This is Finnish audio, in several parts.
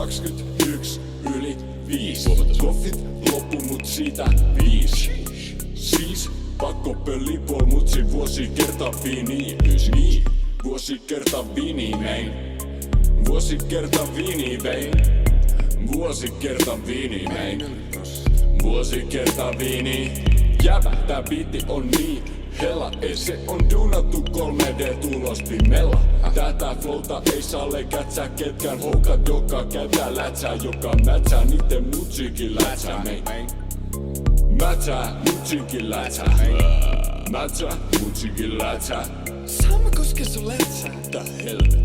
21:05. Koffit loppu mut siitä 5. Siis pakko pölli pol mutsi vuosi kerta viini. Niin, vuosi kerta viini mein. Vuosi kerta viini vein. Vuosi kerta viini mein. Vuosi kerta viini. Jävä, tää biitti on niin hella. Ei se on duunattu 3D-tulospimella. Tätä flowta ei saa lekätsää ketkään houkat, joka käyttää lätsää, joka mätsää niitten musiikin lätsää mein. Mätsää musiikin lätsää. Mätsää musiikin lätsää. Saa mä koskea sun lätsää? Tää helvetti.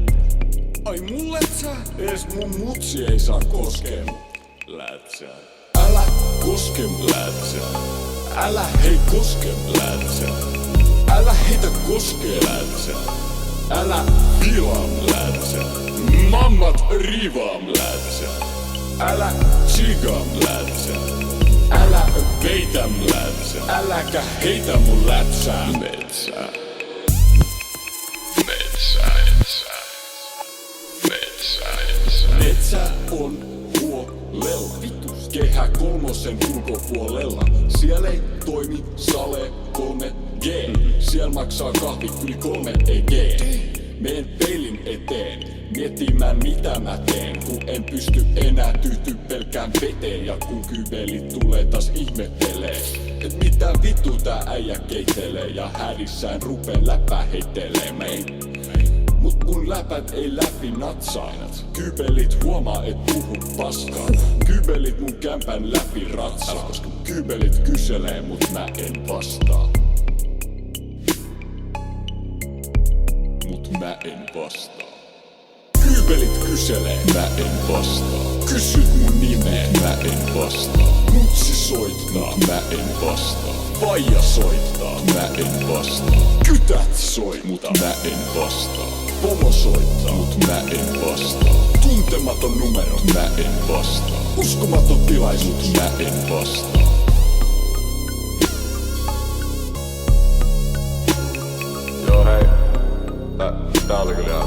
Ai mun lätsää? Ees mun mutsi ei saa koskea lätsää. Älä koske lätsää. Älä hei koske lätsää. Älä heitä koskee lätsää. Älä filaam lätsää. Mammat rivaam lätsää. Älä chigaam lätsää. Älä peitäm lätsää. Äläkä heitä mun lätsää. Metsää. Metsä on huolella. Kehä kolmosen ulkopuolella. Siellä ei toimi sale 3G. Siellä maksaa kahvit yli 3 EG. Meen peilin eteen, miettimään mitä mä teen. Kun en pysty enää tyytyä pelkään veteen. Ja kun kybelit tulee taas ihmettelee, et mitä vittu tää äijä keittelee. Ja hädissään rupeen läppää heittelemään. Mut mun läpät ei läpi natsaa. Kybelit huomaa et puhu paskaa. Kybelit mun kämpän läpi ratsaa. Koska kybelit kyselee mut mä en vastaa. Mut mä en vastaa. Kybelit kyselee, mä en vastaa. Kysyt mun nimeen, mä en vastaa. Mutsi soittaa, mut mä en vastaa. Vaija soittaa, mä en vastaa. Kytät soi, mut mä en vastaa. Pomo soittaa, mut mä en vastaa. Tuntematon numero, mä en vastaa. Uskomaton tilaisuus, mä en vastaa. Joo hei, tää oli kyllä